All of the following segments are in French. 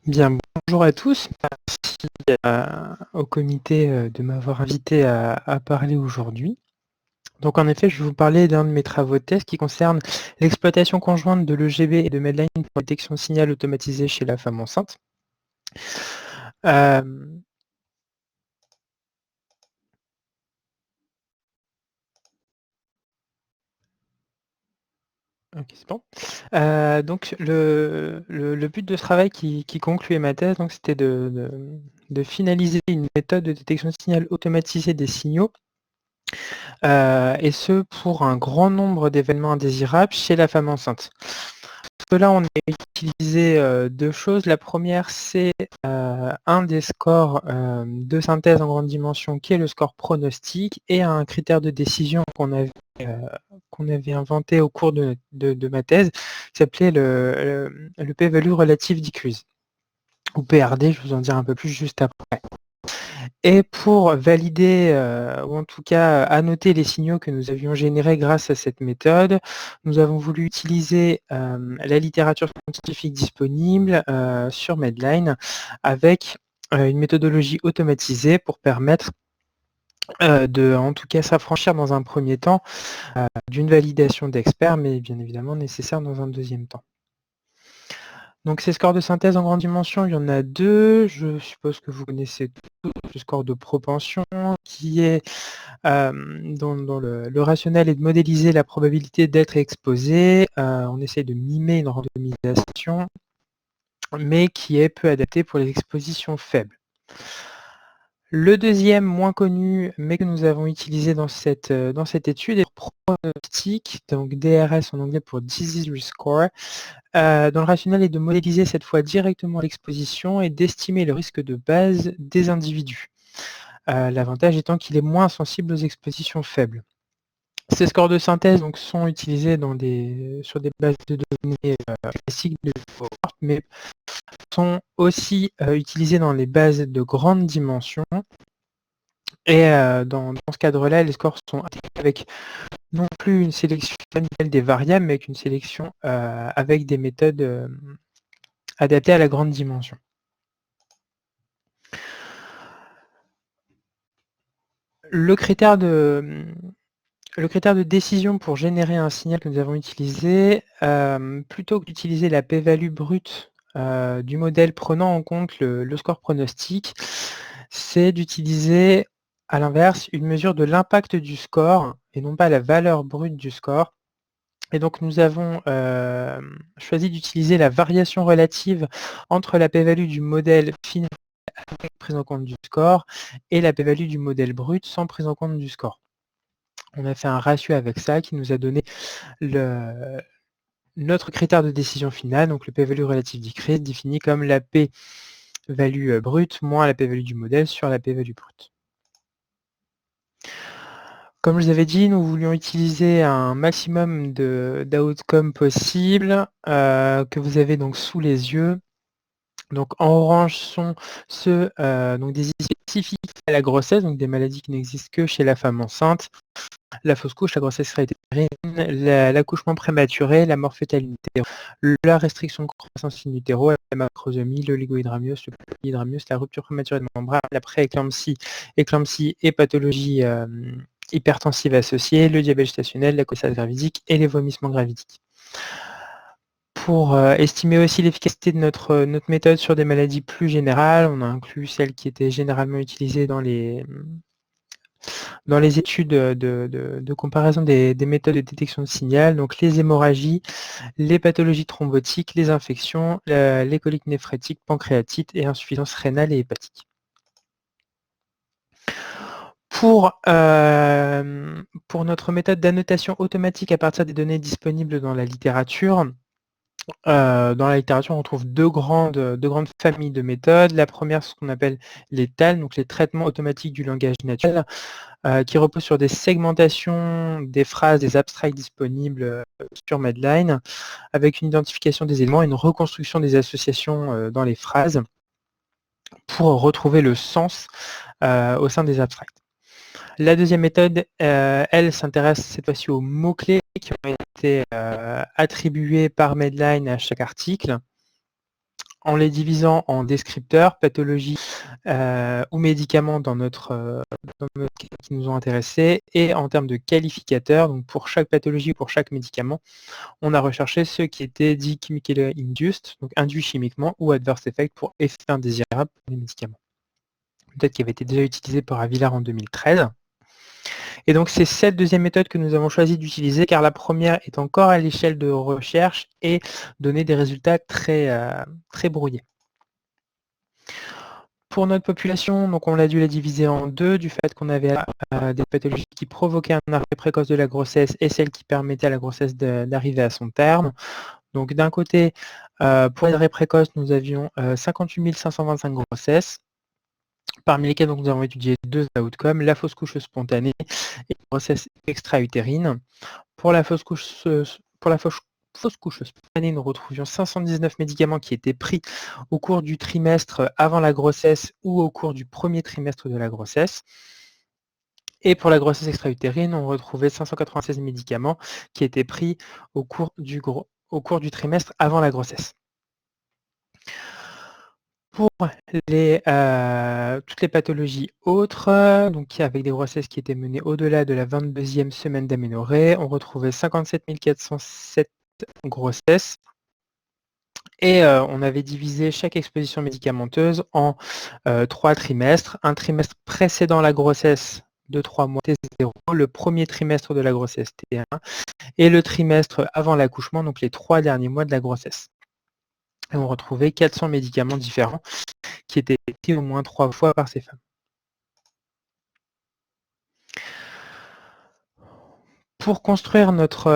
Bien, bonjour à tous. Merci au comité de m'avoir invité à parler aujourd'hui. Donc en effet, je vais vous parler d'un de mes travaux de thèse qui concerne l'exploitation conjointe de l'EGB et de Medline pour la détection de signal automatisé chez la femme enceinte. Ok, c'est bon. Donc le but de ce travail qui concluait ma thèse, c'était de finaliser une méthode de détection de signal automatisé des signaux, et ce pour un grand nombre d'événements indésirables chez la femme enceinte. Pour cela, on a utilisé deux choses. La première, c'est un des scores de synthèse en grande dimension, qui est le score pronostic, et un critère de décision qu'on avait inventé au cours de ma thèse, qui s'appelait le p-value relative decrease, ou PRD, je vais vous en dire un peu plus juste après. Et pour valider, ou en tout cas annoter les signaux que nous avions générés grâce à cette méthode, nous avons voulu utiliser la littérature scientifique disponible sur Medline, avec une méthodologie automatisée pour permettre de, en tout cas, s'affranchir dans un premier temps d'une validation d'experts, mais bien évidemment nécessaire dans un deuxième temps. Donc ces scores de synthèse en grande dimension, il y en a deux. Je suppose que vous connaissez tous le score de propension, qui est dont le rationnel est de modéliser la probabilité d'être exposé. On essaye de mimer une randomisation, mais qui est peu adapté pour les expositions faibles. Le deuxième, moins connu, mais que nous avons utilisé dans cette étude, est pronostic, donc DRS en anglais pour Disease Risk Score, dont le rationnel est de modéliser cette fois directement l'exposition et d'estimer le risque de base des individus. L'avantage étant qu'il est moins sensible aux expositions faibles. Ces scores de synthèse sont utilisés sur des bases de données classiques de cohorte, mais sont aussi utilisés dans les bases de grande dimension. Et dans ce cadre-là, les scores sont intégrés avec non plus une sélection manuelle des variables, mais avec une sélection avec des méthodes adaptées à la grande dimension. Le critère de décision pour générer un signal que nous avons utilisé, plutôt que d'utiliser la p-value brute du modèle prenant en compte le score pronostic, c'est d'utiliser, à l'inverse, une mesure de l'impact du score et non pas la valeur brute du score. Et donc nous avons choisi d'utiliser la variation relative entre la p-value du modèle final avec prise en compte du score et la p-value du modèle brut sans prise en compte du score. On a fait un ratio avec ça qui nous a donné notre critère de décision finale, donc le p-value relative decrease, défini comme la p-value brute moins la p-value du modèle sur la p-value brute. Comme je vous avais dit, nous voulions utiliser un maximum d'outcomes possibles que vous avez donc sous les yeux. Donc en orange sont ceux des issues spécifiques à la grossesse, donc des maladies qui n'existent que chez la femme enceinte, la fausse couche, la grossesse intra-utérine, l'accouchement prématuré, la mort fœtale in utero, la restriction de croissance in utero, la macrosomie, l'oligohydramnios, le polyhydramnios, la rupture prématurée de membrane, la pré-éclampsie, éclampsie et pathologie hypertensive associée, le diabète gestationnel, la grossesse gravidique et les vomissements gravidiques. Pour estimer aussi l'efficacité de notre méthode sur des maladies plus générales, on a inclus celles qui étaient généralement utilisées dans les études de comparaison des méthodes de détection de signal, donc les hémorragies, les pathologies thrombotiques, les infections, les coliques néphrétiques, pancréatite et insuffisance rénale et hépatique. Pour notre méthode d'annotation automatique à partir des données disponibles dans la littérature, on trouve deux grandes familles de méthodes. La première, ce qu'on appelle les TAL, donc les traitements automatiques du langage naturel, qui reposent sur des segmentations des phrases, des abstracts disponibles sur Medline, avec une identification des éléments et une reconstruction des associations dans les phrases pour retrouver le sens au sein des abstracts. La deuxième méthode, elle s'intéresse cette fois-ci aux mots-clés qui ont été attribués par Medline à chaque article, en les divisant en descripteurs, pathologies ou médicaments dans notre cas qui nous ont intéressés, et en termes de qualificateurs, donc pour chaque pathologie ou pour chaque médicament, on a recherché ceux qui étaient dits chemically induced, donc induits chimiquement, ou adverse effect pour effets indésirables pour les médicaments. Peut-être qui avait été déjà utilisé par Avillar en 2013. Et donc c'est cette deuxième méthode que nous avons choisi d'utiliser, car la première est encore à l'échelle de recherche et donnait des résultats très brouillés. Pour notre population, donc on a dû la diviser en deux, du fait qu'on avait des pathologies qui provoquaient un arrêt précoce de la grossesse et celles qui permettaient à la grossesse d'arriver à son terme. Donc d'un côté, pour les arrêts précoces, nous avions 58 525 grossesses, parmi lesquelles donc, nous avons étudié deux outcomes, la fausse couche spontanée et la grossesse extra-utérine. Pour la fausse couche spontanée, nous retrouvions 519 médicaments qui étaient pris au cours du trimestre avant la grossesse ou au cours du premier trimestre de la grossesse. Et pour la grossesse extra-utérine, on retrouvait 596 médicaments qui étaient pris au cours du trimestre avant la grossesse. Pour toutes les pathologies autres, donc avec des grossesses qui étaient menées au-delà de la 22e semaine d'aménorrhée, on retrouvait 57 407 grossesses. Et on avait divisé chaque exposition médicamenteuse en 3 trimestres. Un trimestre précédant la grossesse de 3 mois T0, le premier trimestre de la grossesse T1, et le trimestre avant l'accouchement, donc les 3 derniers mois de la grossesse. Et on retrouvait 400 médicaments différents qui étaient pris au moins 3 fois par ces femmes. Pour construire notre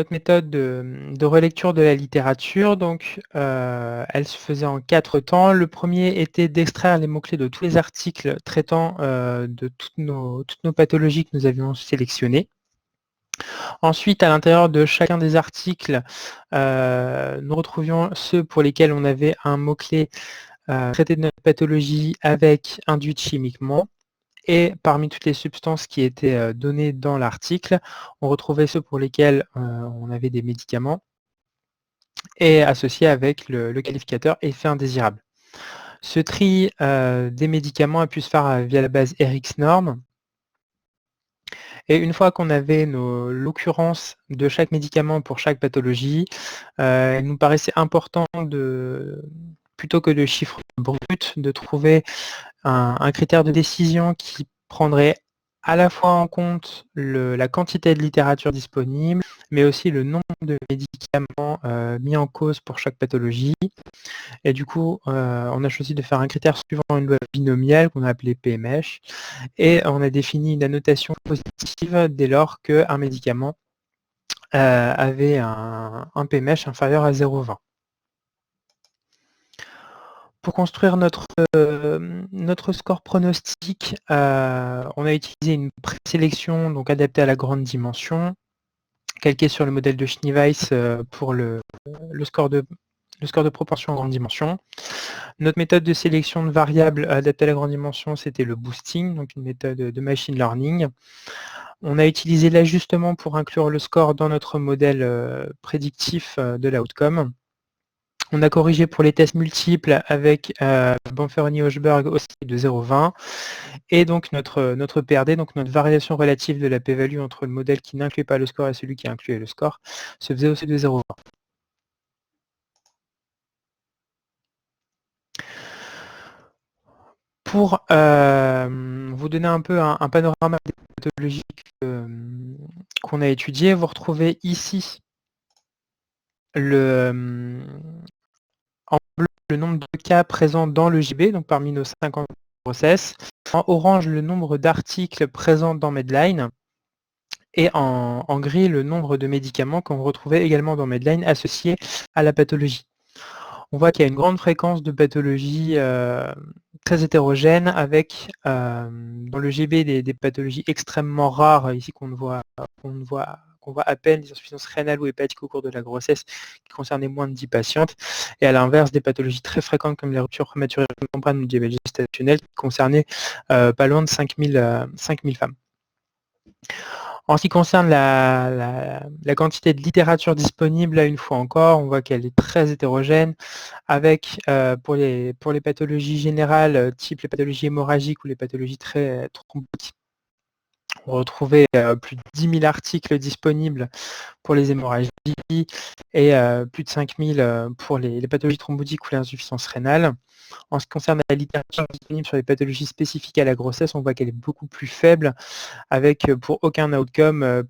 méthode de relecture de la littérature, donc, elle se faisait en 4 temps. Le premier était d'extraire les mots-clés de tous les articles traitant de toutes nos pathologies que nous avions sélectionnées. Ensuite, à l'intérieur de chacun des articles, nous retrouvions ceux pour lesquels on avait un mot-clé traité de notre pathologie avec induite chimiquement. Et parmi toutes les substances qui étaient données dans l'article, on retrouvait ceux pour lesquels on avait des médicaments et associés avec le qualificateur effet indésirable. Ce tri des médicaments a pu se faire via la base RxNorm. Et une fois qu'on avait l'occurrence de chaque médicament pour chaque pathologie, il nous paraissait important, plutôt que de chiffres bruts, de trouver un critère de décision qui prendrait à la fois en compte la quantité de littérature disponible, mais aussi le nombre de médicaments mis en cause pour chaque pathologie. Et du coup, on a choisi de faire un critère suivant une loi binomiale qu'on a appelée PMH, et on a défini une annotation positive dès lors qu'un médicament avait un PMH inférieur à 0,20. Pour construire notre score pronostic, on a utilisé une présélection donc adaptée à la grande dimension, calquée sur le modèle de Schneeweiss pour le score de proportion en grande dimension. Notre méthode de sélection de variables adaptée à la grande dimension, c'était le boosting, donc une méthode de machine learning. On a utilisé l'ajustement pour inclure le score dans notre modèle prédictif de l'outcome. On a corrigé pour les tests multiples avec Banferoni-Hochberg aussi de 0,20. Et donc notre PRD, donc notre variation relative de la p-value entre le modèle qui n'inclut pas le score et celui qui incluait le score, se faisait aussi de 0,20. Pour vous donner un peu un panorama des pathologies qu'on a étudiées, vous retrouvez ici en bleu le nombre de cas présents dans le JB, donc parmi nos 50 grossesses. En orange, le nombre d'articles présents dans Medline. Et en gris, le nombre de médicaments qu'on retrouvait également dans Medline associés à la pathologie. On voit qu'il y a une grande fréquence de pathologies très hétérogènes, avec dans le GB des pathologies extrêmement rares, ici qu'on voit à peine, les insuffisances rénales ou hépatiques au cours de la grossesse, qui concernaient moins de 10 patientes, et à l'inverse des pathologies très fréquentes comme les ruptures prématurées de la membrane ou le diabète gestationnel, qui concernaient pas loin de 5000 femmes. En ce qui concerne la quantité de littérature disponible, là, une fois encore, on voit qu'elle est très hétérogène, avec, pour les pathologies générales, type les pathologies hémorragiques ou les pathologies très thrombotiques, on retrouvait plus de 10 000 articles disponibles pour les hémorragies et plus de 5 000 pour les pathologies thrombotiques ou l'insuffisance rénale. En ce qui concerne la littérature disponible sur les pathologies spécifiques à la grossesse, on voit qu'elle est beaucoup plus faible, avec pour aucun outcome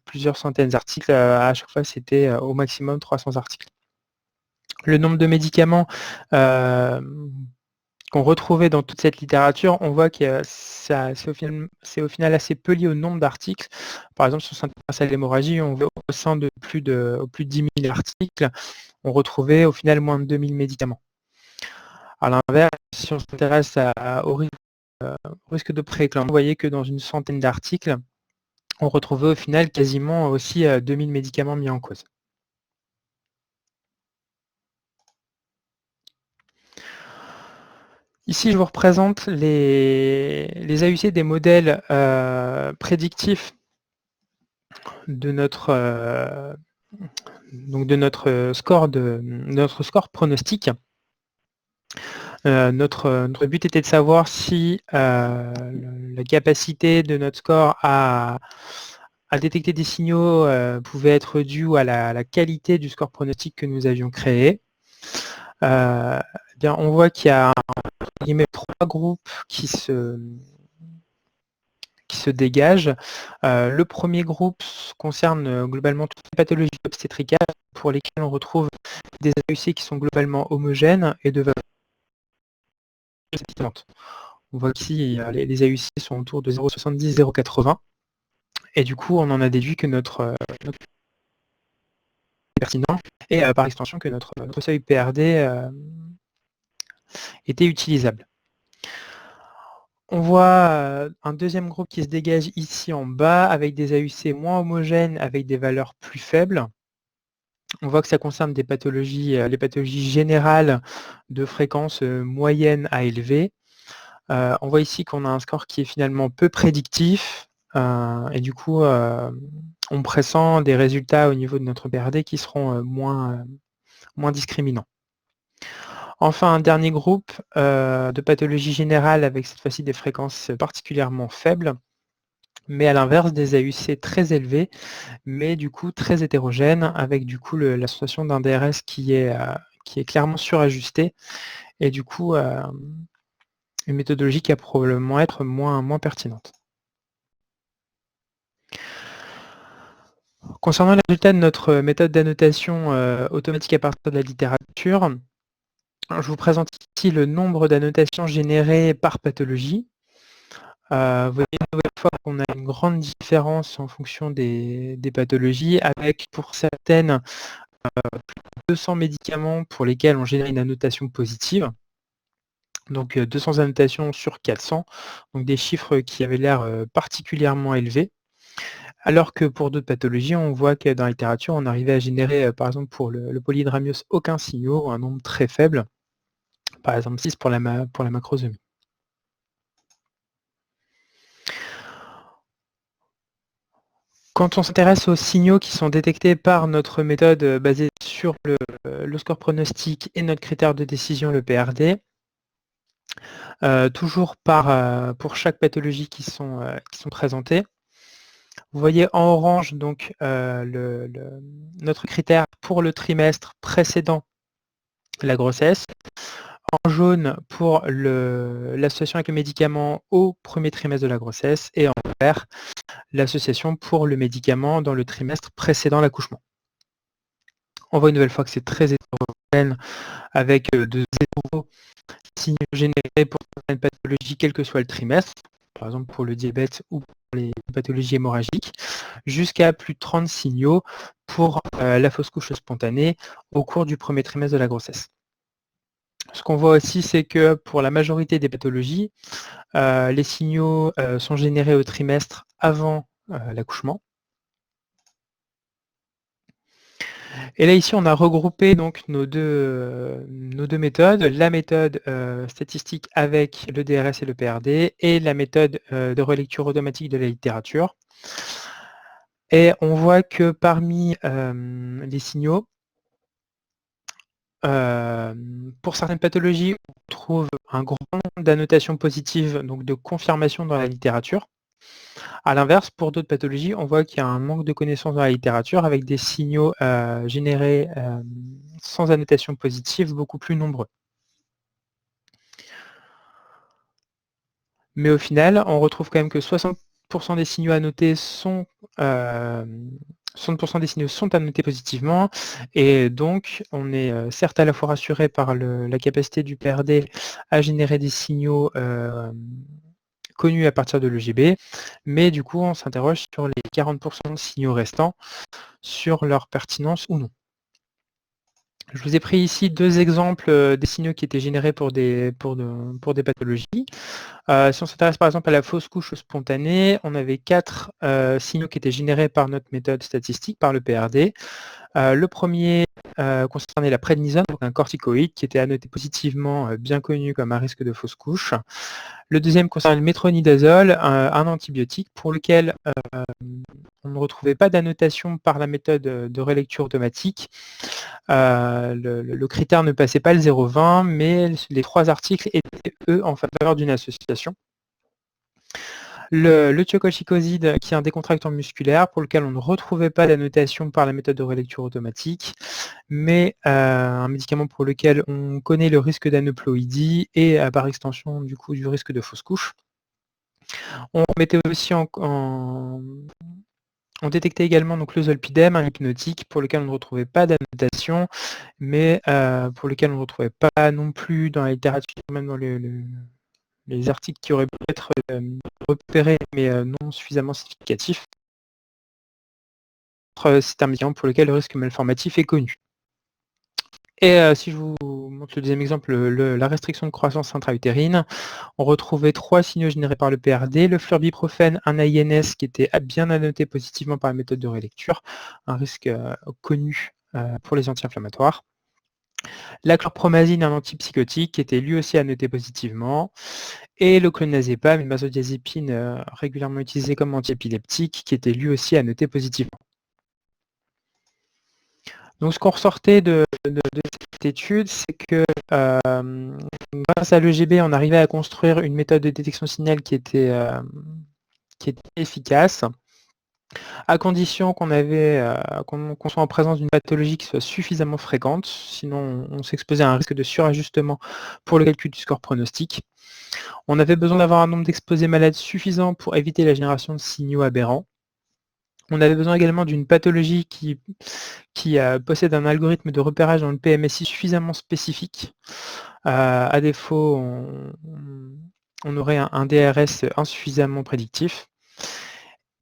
plusieurs centaines d'articles. À chaque fois, c'était au maximum 300 articles. Le nombre de médicaments qu'on retrouvait dans toute cette littérature, on voit que c'est au final assez peu lié au nombre d'articles. Par exemple, si on s'intéresse à l'hémorragie, on voit au sein de plus de 10 000 articles, on retrouvait au final moins de 2000 médicaments. À l'inverse, si on s'intéresse au risque de prééclampsie, vous voyez que dans une centaine d'articles, on retrouvait au final quasiment aussi 2000 médicaments mis en cause. Ici, je vous représente les AUC des modèles prédictifs de notre score pronostic. Notre but était de savoir si la capacité de notre score à détecter des signaux pouvait être due à la qualité du score pronostic que nous avions créé. Bien, on voit qu'il y a trois groupes qui se dégagent. Le premier groupe concerne globalement toutes les pathologies obstétricales pour lesquelles on retrouve des AUC qui sont globalement homogènes et de valeur différente. On voit qu'ici, les AUC sont autour de 0,70, 0,80. Et du coup, on en a déduit que notre est pertinent et par extension que notre seuil PRD était utilisable. On voit un deuxième groupe qui se dégage ici en bas avec des AUC moins homogènes avec des valeurs plus faibles. On voit que ça concerne des pathologies, les pathologies générales de fréquence moyenne à élevée. On voit ici qu'on a un score qui est finalement peu prédictif et du coup on pressent des résultats au niveau de notre PRD qui seront moins discriminants. Enfin, un dernier groupe de pathologies générales avec cette fois-ci des fréquences particulièrement faibles, mais à l'inverse des AUC très élevés, mais du coup très hétérogènes, avec du coup l'association d'un DRS qui est clairement surajusté, et du coup une méthodologie qui va probablement être moins pertinente. Concernant les résultats de notre méthode d'annotation automatique à partir de la littérature, je vous présente ici le nombre d'annotations générées par pathologie. Vous voyez une nouvelle fois qu'on a une grande différence en fonction des pathologies, avec pour certaines plus de 200 médicaments pour lesquels on génère une annotation positive. Donc 200 annotations sur 400, donc des chiffres qui avaient l'air particulièrement élevés. Alors que pour d'autres pathologies, on voit que dans la littérature, on arrivait à générer, par exemple pour le polyhydramnios, aucun signaux, ou un nombre très faible, par exemple 6 pour la macrosomie. Quand on s'intéresse aux signaux qui sont détectés par notre méthode basée sur le score pronostic et notre critère de décision, le PRD, toujours pour chaque pathologie qui sont présentées, vous voyez en orange donc notre critère pour le trimestre précédent la grossesse, en jaune pour l'association avec le médicament au premier trimestre de la grossesse, et en vert l'association pour le médicament dans le trimestre précédent l'accouchement. On voit une nouvelle fois que c'est très hétérogène, avec de 0 signaux générés pour certaines pathologies, quel que soit le trimestre, par exemple pour le diabète ou pour les pathologies hémorragiques, jusqu'à plus de 30 signaux pour la fausse couche spontanée au cours du premier trimestre de la grossesse. Ce qu'on voit aussi, c'est que pour la majorité des pathologies, les signaux sont générés au trimestre avant l'accouchement. Et là, ici, on a regroupé donc nos deux méthodes, la méthode statistique avec le DRS et le PRD, et la méthode de relecture automatique de la littérature. Et on voit que parmi les signaux, pour certaines pathologies, on trouve un grand nombre d'annotations positives, donc de confirmation dans la littérature. À l'inverse, pour d'autres pathologies, on voit qu'il y a un manque de connaissances dans la littérature avec des signaux générés sans annotation positive beaucoup plus nombreux. Mais au final, on retrouve quand même que 60% des signaux annotés sont 60% des signaux sont annotés positivement, et donc on est certes à la fois rassuré par la capacité du PRD à générer des signaux connus à partir de l'EGB, mais du coup on s'interroge sur les 40% de signaux restants, sur leur pertinence ou non. Je vous ai pris ici 2 exemples des signaux qui étaient générés pour des pathologies. Si on s'intéresse par exemple à la fausse couche spontanée, on avait 4 signaux qui étaient générés par notre méthode statistique, par le PRD. Le premier concernait la prednisone, donc un corticoïde qui était annoté positivement, bien connu comme un risque de fausse couche. Le deuxième concernait le métronidazole, un antibiotique pour lequel on ne retrouvait pas d'annotation par la méthode de relecture automatique. Le critère ne passait pas le 0,20, mais les 3 articles étaient, eux, en faveur d'une association. Le thiocolchicoside, qui est un décontractant musculaire, pour lequel on ne retrouvait pas d'annotation par la méthode de relecture automatique, mais un médicament pour lequel on connaît le risque d'aneuploïdie et par extension du coup du risque de fausse couche. On mettait aussi on détectait également donc le zolpidem, un hypnotique pour lequel on ne retrouvait pas d'annotation, mais pour lequel on ne retrouvait pas non plus dans la littérature, même dans les articles qui auraient pu être repérés mais non suffisamment significatifs. C'est un médicament pour lequel le risque malformatif est connu. Et si je vous montre le deuxième exemple, la restriction de croissance intra-utérine, on retrouvait 3 signaux générés par le PRD, le flurbiprophène, un AINS qui était bien annoté positivement par la méthode de relecture, un risque connu pour les anti-inflammatoires. La chlorpromazine, un antipsychotique, qui était lui aussi annoté positivement, et le clonazepam, une benzodiazépine régulièrement utilisée comme antiépileptique, qui était lui aussi annoté positivement. Donc ce qu'on ressortait de cette étude, c'est que grâce à l'EGB, on arrivait à construire une méthode de détection de signal qui était efficace, à condition qu'on soit en présence d'une pathologie qui soit suffisamment fréquente, sinon on s'exposait à un risque de surajustement pour le calcul du score pronostic. On avait besoin d'avoir un nombre d'exposés malades suffisant pour éviter la génération de signaux aberrants. On avait besoin également d'une pathologie qui possède un algorithme de repérage dans le PMSI suffisamment spécifique. À défaut, on aurait un DRS insuffisamment prédictif.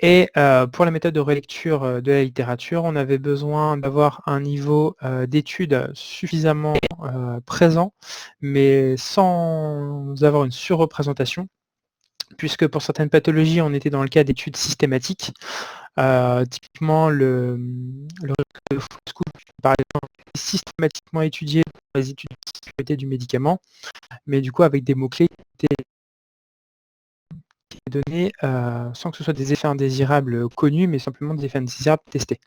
Et pour la méthode de relecture de la littérature, on avait besoin d'avoir un niveau d'étude suffisamment présent, mais sans avoir une surreprésentation, puisque pour certaines pathologies, on était dans le cas d'études systématiques. Typiquement, le risque de fausse couche, par exemple, est systématiquement étudié dans les études de sécurité du médicament, mais du coup avec des mots-clés qui étaient donnés sans que ce soit des effets indésirables connus, mais simplement des effets indésirables testés.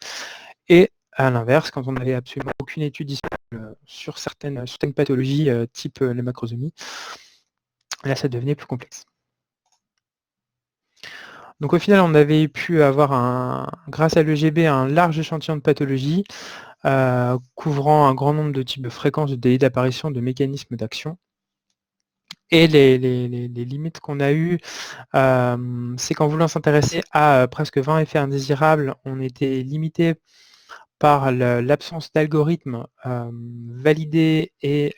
Et à l'inverse, quand on n'avait absolument aucune étude disponible sur certaines pathologies type la macrosomie, là ça devenait plus complexe. Donc au final, on avait pu avoir, grâce à l'EGB, un large échantillon de pathologies, couvrant un grand nombre de types de fréquences, de délais d'apparition, de mécanismes d'action. Et les limites qu'on a eues, c'est qu'en voulant s'intéresser à presque 20 effets indésirables, on était limité par l'absence d'algorithmes validés et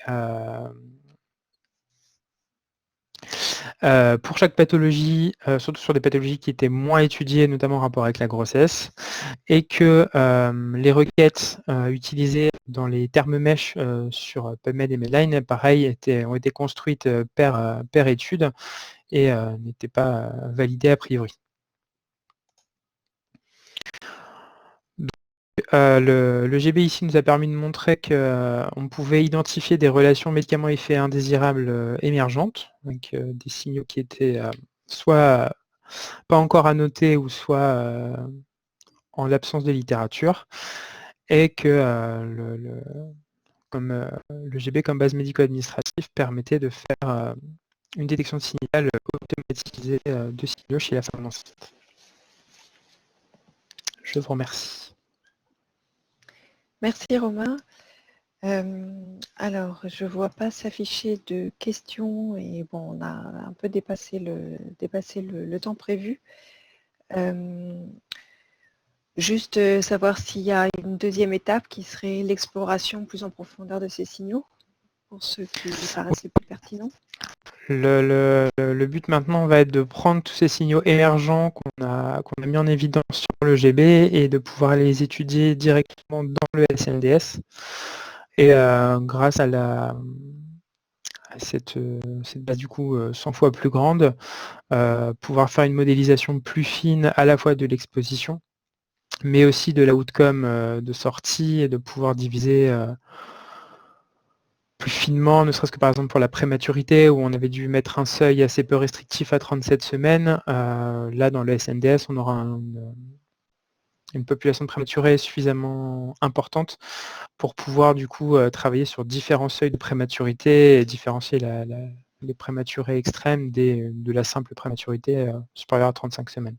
pour chaque pathologie, surtout sur des pathologies qui étaient moins étudiées, notamment en rapport avec la grossesse, et que les requêtes utilisées dans les termes mèches sur PubMed et Medline, pareil, ont été construites per étude et n'étaient pas validées a priori. Le GB ici nous a permis de montrer qu'on pouvait identifier des relations médicaments-effets indésirables émergentes, donc des signaux qui étaient soit pas encore annotés ou soit en l'absence de littérature, et que le GB comme base médico-administrative permettait de faire une détection de signal automatisée de signaux chez la femme enceinte. Je vous remercie. Merci Romain. Alors, je ne vois pas s'afficher de questions et bon, on a un peu dépassé le temps prévu. Juste savoir s'il y a une deuxième étape qui serait l'exploration plus en profondeur de ces signaux, pour ceux qui paraissent les plus pertinents. Le but maintenant va être de prendre tous ces signaux émergents qu'on a mis en évidence sur le GB et de pouvoir les étudier directement dans le SNDS. Et grâce à cette base du coup 100 fois plus grande, pouvoir faire une modélisation plus fine à la fois de l'exposition, mais aussi de l'outcome de sortie, et de pouvoir diviser plus finement, ne serait-ce que par exemple pour la prématurité, où on avait dû mettre un seuil assez peu restrictif à 37 semaines. Là, dans le SNDS, on aura une population de prématurés suffisamment importante pour pouvoir du coup travailler sur différents seuils de prématurité et différencier les prématurés extrêmes de la simple prématurité supérieure à 35 semaines.